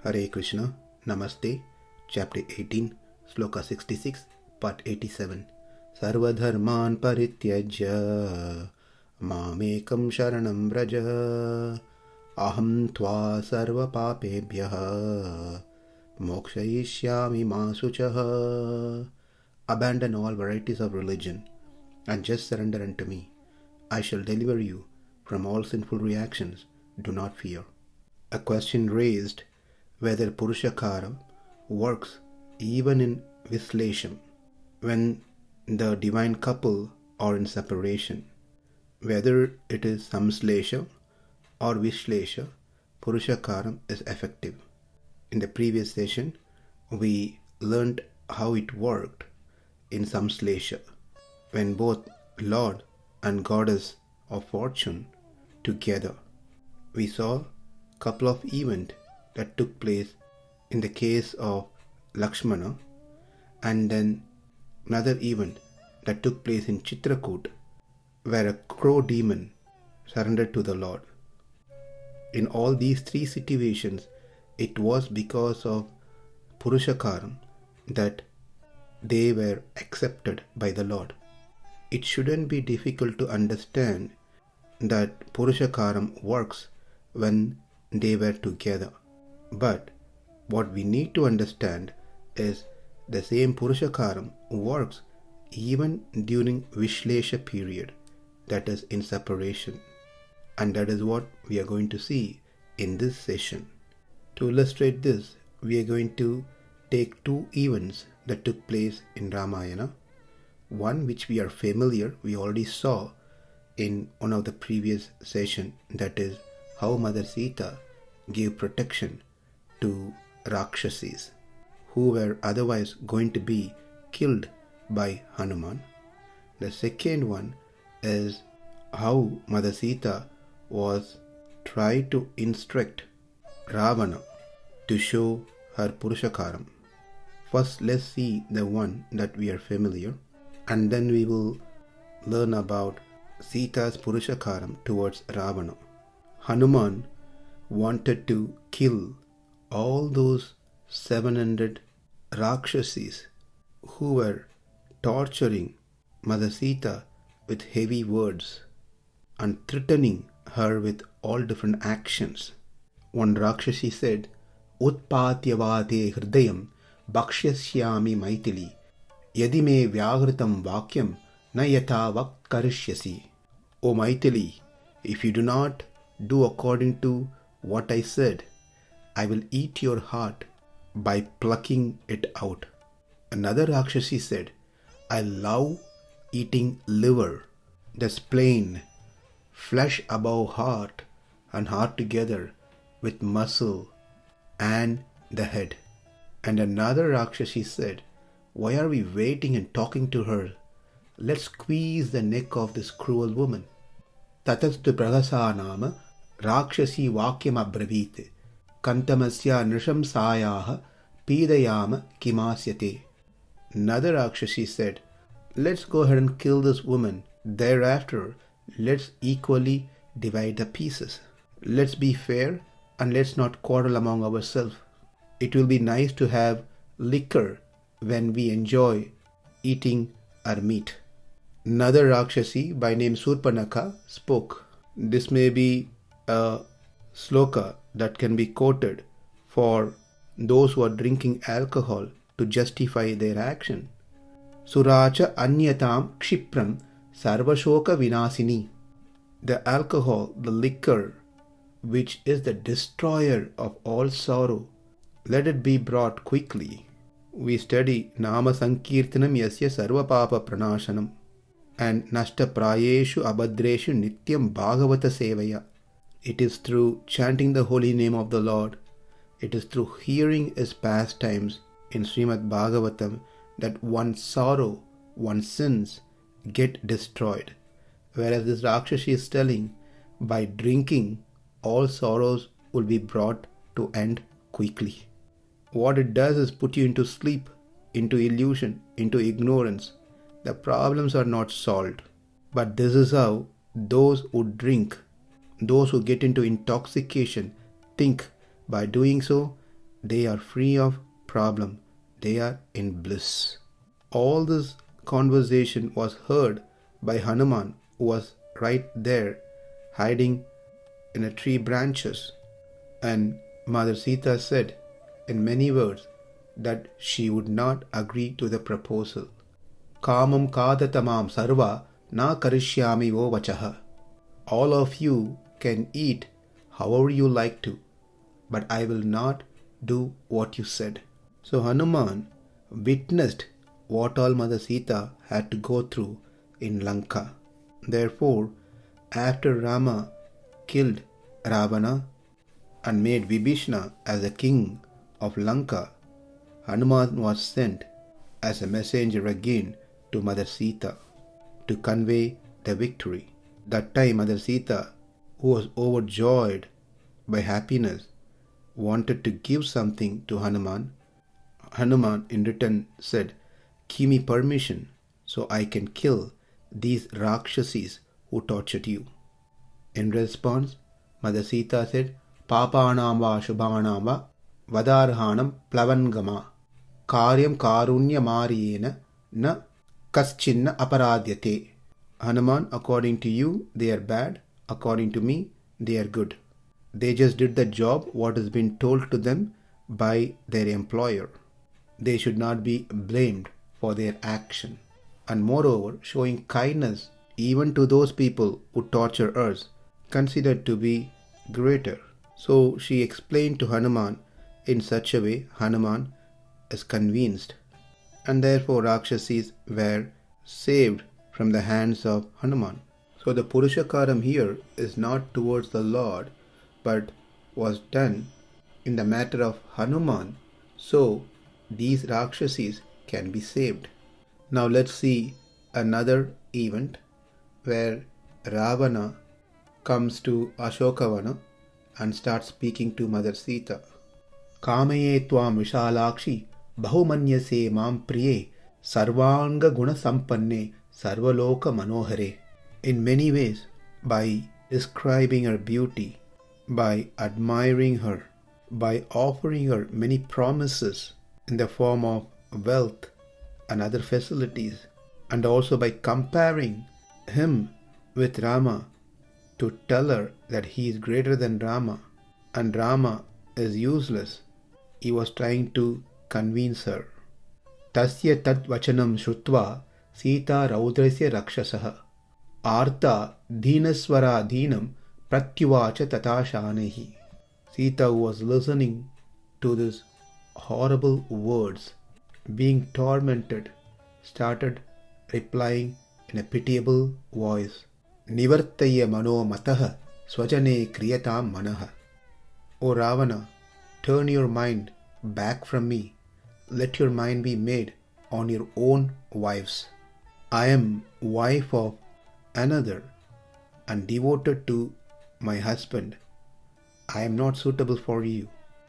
Hare Krishna, Namaste, Chapter 18, Sloka 66, Part 87. Sarva-dharmān parityajya, mām ekaṁ śaraṇaṁ vraja, ahaṁ sarva-pāpebhyo, mokṣayiṣyāmi śucaḥ. Abandon all varieties of religion and just surrender unto me. I shall deliver you from all sinful reactions. Do not fear. A question raised whether puruṣakāram works even in vislesham, when the divine couple are in separation. Whether it is samslesha or vishlesha, puruṣakāram is effective. In the previous session, we learned how it worked in samslesha, when both Lord and Goddess of Fortune together. We saw a couple of events that took place in the case of Lakshmana, and then another event that took place in Chitrakoot, where a crow demon surrendered to the Lord. In all these three situations, it was because of puruṣakāram that they were accepted by the Lord. It shouldn't be difficult to understand that puruṣakāram works when they were together. But what we need to understand is the same puruṣakāram works even during vishlesha period, that is in separation. And that is what we are going to see in this session. To illustrate this, we are going to take two events that took place in Ramayana. One which we are familiar, we already saw in one of the previous session, that is how Mother Sita gave protection to Rakshasis who were otherwise going to be killed by Hanuman. The second one is how Mother Sita was trying to instruct Ravana to show her puruṣakāram. First, let's see the one that we are familiar, and then we will learn about Sita's puruṣakāram towards Ravana. Hanuman wanted to kill all those 700 Rakshasis who were torturing Mother Sita with heavy words and threatening her with all different actions. One Rakshasi said, "Utpatyavate hridayam bhakshayiṣyāmi maitili yadi me vyāghritam vakyam na yatha vakkarishyasi." O Maitili, if you do not do according to what I said, I will eat your heart by plucking it out. Another Rakshasi said, I love eating liver, the spleen, flesh above heart and heart together with muscle and the head. And another Rakshasi said, why are we waiting and talking to her? Let's squeeze the neck of this cruel woman. Tatastu prahasanama Rakshasi vakyam abravit kantamasya nrishamsayaha pidayama kimasyate. Another Rakshasi said, let's go ahead and kill this woman. Thereafter, let's equally divide the pieces. Let's be fair and let's not quarrel among ourselves. It will be nice to have liquor when we enjoy eating our meat. Another Rakshasi by name Surpanaka spoke. This may be a sloka that can be quoted for those who are drinking alcohol to justify their action. Suracha anyatam kshipram sarvashoka vinasini. The alcohol, the liquor, which is the destroyer of all sorrow, let it be brought quickly. We study nama sankirtanam yasya sarva-pāpa pranāṣanam and nashta prayeshu abhadreshu nityam bhagavata sevaya. It is through chanting the holy name of the Lord, it is through hearing his pastimes in Srimad Bhagavatam that one's sorrow, one's sins get destroyed. Whereas this Rakshasi is telling, by drinking, all sorrows will be brought to end quickly. What it does is put you into sleep, into illusion, into ignorance. The problems are not solved. But this is how those who drink, those who get into intoxication, think by doing so They are free of problem. They are in bliss. All this conversation was heard by Hanuman, who was right there, hiding in a tree branches. And Mother Sita said in many words that she would not agree to the proposal. Kāmam kādatamam sarva na karishyāmi vo vachaha. All of you can eat however you like to, but I will not do what you said. So Hanuman witnessed what all Mother Sita had to go through in Lanka. Therefore, after Rama killed Ravana and made Vibhishana as the king of Lanka, Hanuman was sent as a messenger again to Mother Sita to convey the victory. That time Mother Sita, who was overjoyed by happiness, wanted to give something to Hanuman. Hanuman in return said, "Give me permission so I can kill these Rakshasis who tortured you." In response, Mother Sita said, "Papanam va shubhanam va vadarhanam plavangama karyam karunya mariyena na kaschinna aparadhyate." Hanuman, according to you, they are bad. According to me, they are good. They just did the job what has been told to them by their employer. They should not be blamed for their action. And moreover, showing kindness even to those people who torture us, considered to be greater. So she explained to Hanuman in such a way Hanuman is convinced. And therefore Rakshasis were saved from the hands of Hanuman. So the Purushakaram here is not towards the Lord, but was done in the matter of Hanuman, so these Rakshasis can be saved. Now let's see another event where Ravana comes to Ashokavana and starts speaking to Mother Sita. Kāmaye tvāṁ vishalakshi bahumanyase mam priye sarvanga guna sampanne sarvaloka manohare. In many ways, by describing her beauty, by admiring her, by offering her many promises in the form of wealth and other facilities, and also by comparing him with Rama to tell her that he is greater than Rama and Rama is useless, he was trying to convince her. Tasya tad vachanam shrutva Sita raudrasya rakshasah arta dhinasvara dhinam pratyuvacha tatashanehi. Sita, who was listening to these horrible words, being tormented, started replying in a pitiable voice, Nivartaya mano mataha swajane kriyatam manaha. O Ravana, turn your mind back from me. Let your mind be made on your own wives. I am wife of another and devoted to my husband. I am not suitable for you.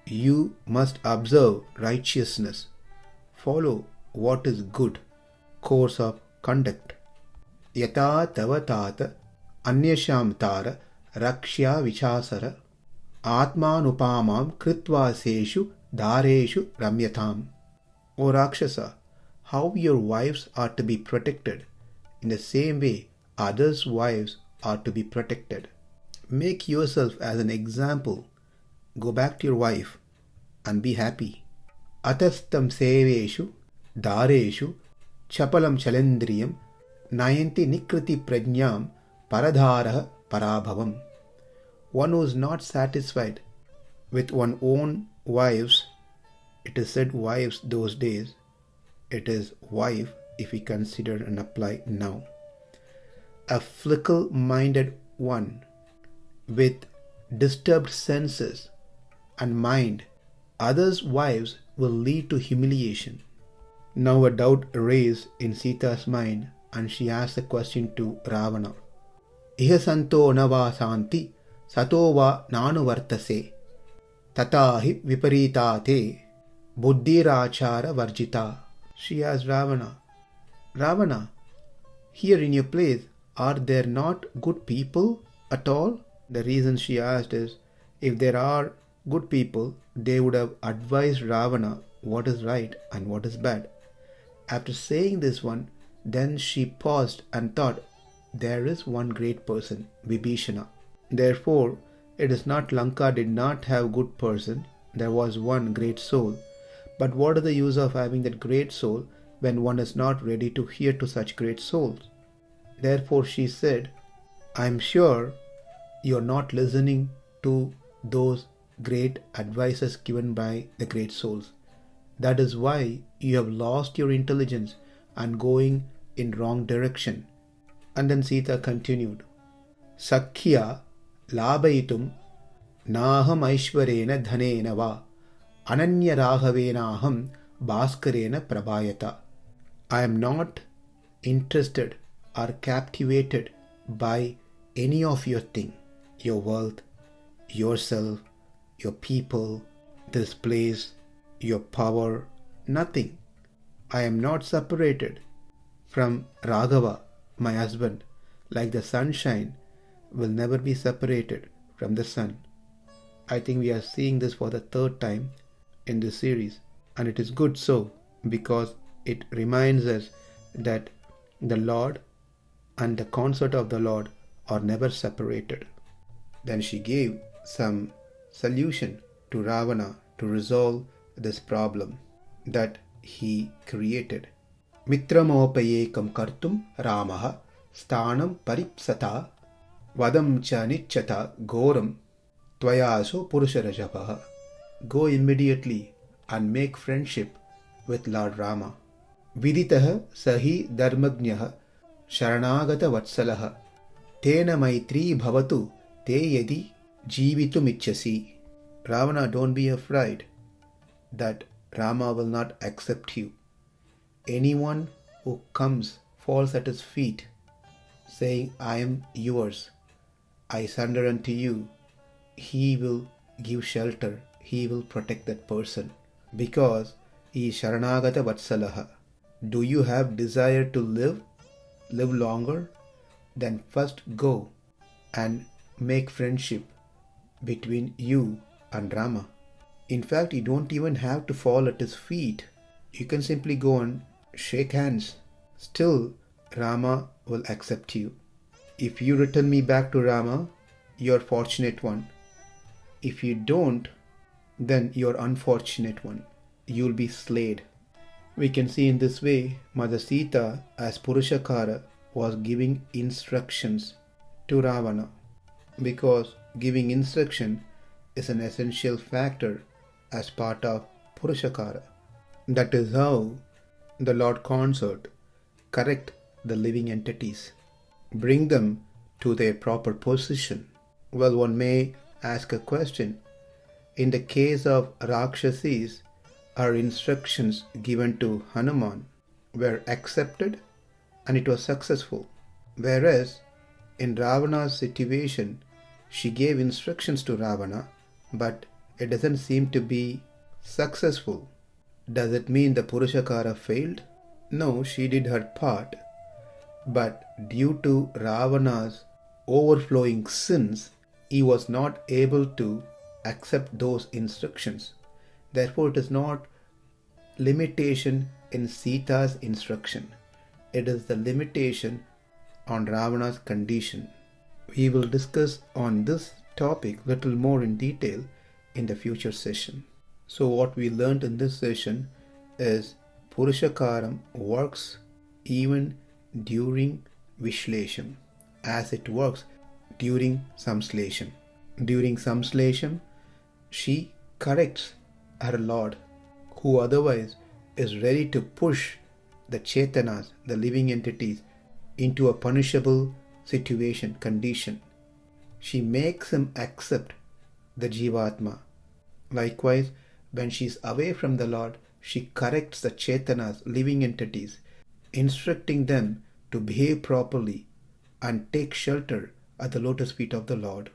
You must observe righteousness. Follow what is good course of conduct. Yata tava tata anyasham tara rakshya vichasara atmanupamam kritvaseshu dhareshu ramyatam. O Rakshasa, how your wives are to be protected, in the same way others' wives are to be protected. Make yourself as an example. Go back to your wife and be happy. Atastam seveshu dhareshu chapalam chalendriyam nayanti nikriti prajñam paradharaha parabhavam. One who is not satisfied with one's own wives, it is said wives those days, it is wife if we consider and apply now. A fickle-minded one with disturbed senses and mind, others' wives will lead to humiliation. Now a doubt arose in Sita's mind and she asked the question to Ravana. Iha santo nava santi sato va nanu vartase tatahi viparita buddhirachara varjita. She asked Ravana, Ravana, here in your place, are there not good people at all? The reason she asked is, if there are good people, they would have advised Ravana what is right and what is bad. After saying this one, then she paused and thought, there is one great person, Vibhishana. Therefore, it is not Lanka did not have good person, there was one great soul. But what is the use of having that great soul when one is not ready to hear to such great souls? Therefore she said, I am sure you are not listening to those great advices given by the great souls. That is why you have lost your intelligence and going in wrong direction. And then Sita continued, Sakhya labhayitum naham aishvarena dhanena va ananya raghavena aham bhaskarena prabhayata. I am not interested or captivated by any of your thing, your wealth, yourself, your people, this place, your power, nothing. I am not separated from Raghava, my husband, like the sunshine will never be separated from the sun. I think we are seeing this for the third time in this series, and it is good so, because it reminds us that the Lord and the concert of the Lord are never separated. Then she gave some solution to Ravana to resolve this problem that he created. Mitramopayekam kartum Ramaha sthanam paripsata vadam cha nichata goram tvayaso purusharajavaha. Go immediately and make friendship with Lord Rama. Viditaha sahi dharmagnaha śaraṇāgata vatsalaha tena maitri bhavatu te yadi jivitum ichchasi. Ravana, don't be afraid that Rama will not accept you. Anyone who comes falls at his feet, saying, I am yours, I surrender unto you, he will give shelter, he will protect that person, because he is śaraṇāgata vatsalaha. Do you have desire to live longer? Then first go and make friendship between you and Rama. In fact, you don't even have to fall at his feet. You can simply go and shake hands. Still, Rama will accept you. If you return me back to Rama, you're fortunate one. If you don't, then you're unfortunate one. You'll be slayed. We can see in this way, Mother Sita as Purushakara was giving instructions to Ravana, because giving instruction is an essential factor as part of Purushakara. That is how the Lord Consort correct the living entities, bring them to their proper position. Well, one may ask a question. In the case of Rakshasis, are instructions given to Hanuman were accepted and it was successful. Whereas in Ravana's situation, she gave instructions to Ravana, but it doesn't seem to be successful. Does it mean the Purushakara failed? No, she did her part. But due to Ravana's overflowing sins, he was not able to accept those instructions. Therefore, it is not limitation in Sita's instruction. It is the limitation on Ravana's condition. We will discuss on this topic little more in detail in the future session. So what we learned in this session is Purushakaram works even during Vishlesham, as it works during Samslesham. During Samslesham, she corrects her Lord, who otherwise is ready to push the Chetanas, the living entities, into a punishable situation, condition. She makes him accept the Jivatma. Likewise, when she is away from the Lord, she corrects the Chetanas, living entities, instructing them to behave properly and take shelter at the lotus feet of the Lord.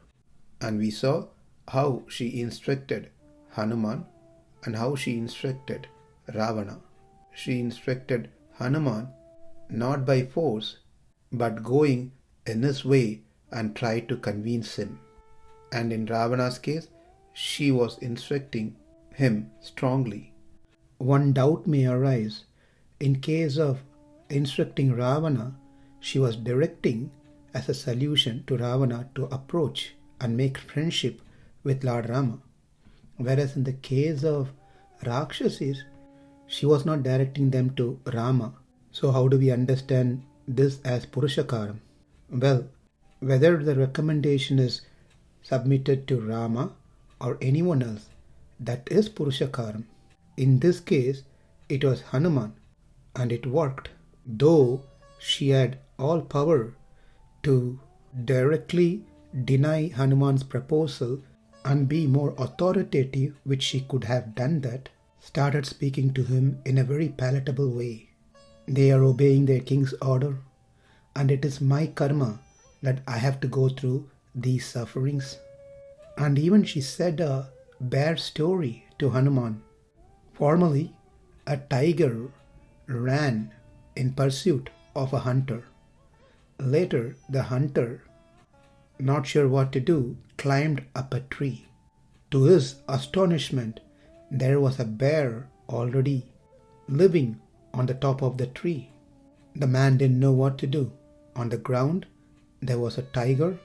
And we saw how she instructed Hanuman and how she instructed Ravana. She instructed Hanuman not by force, but going in his way and tried to convince him. And in Ravana's case, she was instructing him strongly. One doubt may arise. In case of instructing Ravana, she was directing as a solution to Ravana to approach and make friendship with Lord Rama. Whereas in the case of Rakshasis, she was not directing them to Rama. So how do we understand this as Purushakaram? Well, whether the recommendation is submitted to Rama or anyone else, that is Purushakaram. In this case, it was Hanuman, and it worked. Though she had all power to directly deny Hanuman's proposal and be more authoritative, which she could have done that, started speaking to him in a very palatable way. They are obeying their king's order, and it is my karma that I have to go through these sufferings. And even she said a bear story to Hanuman. Formerly, a tiger ran in pursuit of a hunter. Later, the hunter, not sure what to do, climbed up a tree. To his astonishment, there was a bear already living on the top of the tree. The man didn't know what to do. On the ground, there was a tiger.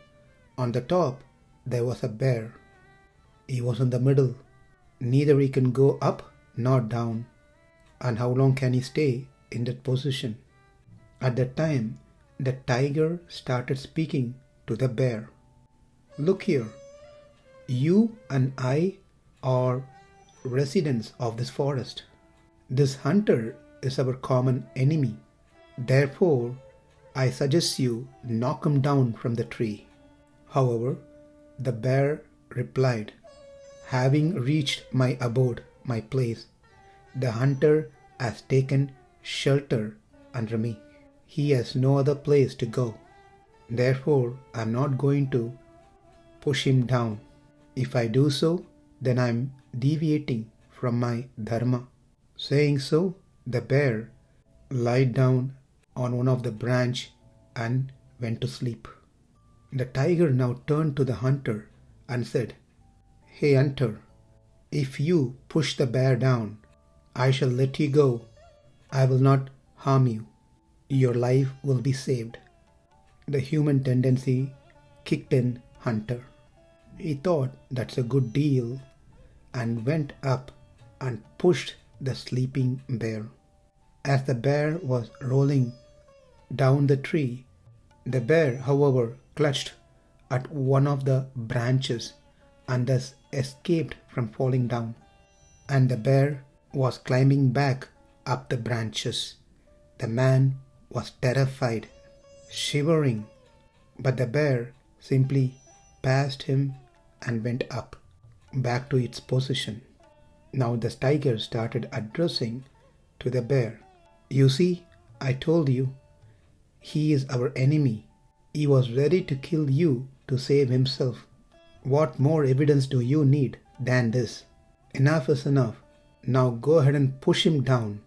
On the top, there was a bear. He was in the middle. Neither he can go up nor down. And how long can he stay in that position? At that time, the tiger started speaking to the bear. Look here, you and I are residents of this forest. This hunter is our common enemy. Therefore, I suggest you knock him down from the tree. However, the bear replied, having reached my abode, my place, the hunter has taken shelter under me. He has no other place to go. Therefore, I am not going to push him down. If I do so, then I am deviating from my dharma. Saying so, the bear lied down on one of the branch and went to sleep. The tiger now turned to the hunter and said, Hey hunter, if you push the bear down, I shall let you go. I will not harm you. Your life will be saved. The human tendency kicked in hunter. He thought that's a good deal and went up and pushed the sleeping bear. As the bear was rolling down the tree, the bear, however, clutched at one of the branches and thus escaped from falling down. And the bear was climbing back up the branches. The man was terrified, shivering, but the bear simply passed him and went up, back to its position. Now the tiger started addressing to the bear. You see, I told you, he is our enemy. He was ready to kill you to save himself. What more evidence do you need than this? Enough is enough. Now go ahead and push him down.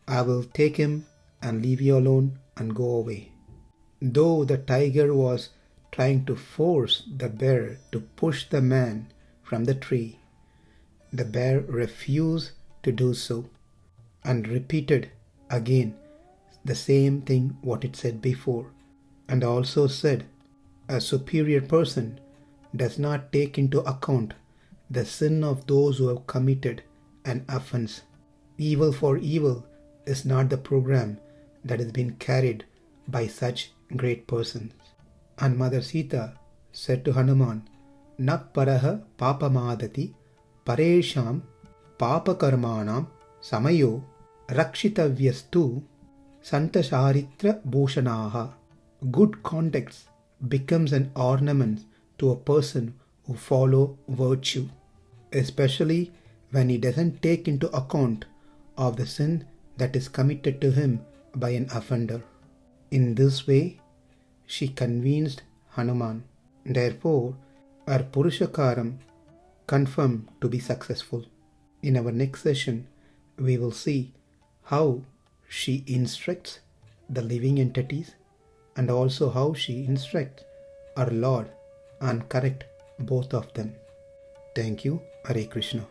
I will take him and leave you alone and go away. Though the tiger was trying to force the bear to push the man from the tree, the bear refused to do so and repeated again the same thing what it said before, and also said, a superior person does not take into account the sin of those who have committed an offense. Evil for evil is not the program that has been carried by such great persons. And Mother Sita said to Hanuman, Na paraha papamadati paresham papakarmanam samayo rakshitavyastu santasharitra bhushanaha. Good conduct becomes an ornament to a person who follow virtue, especially when he doesn't take into account of the sin that is committed to him by an offender. In this way, she convinced Hanuman. Therefore, her Purushakaram confirmed to be successful. In our next session, we will see how she instructs the living entities and also how she instructs our Lord and correct both of them. Thank you. Hare Krishna.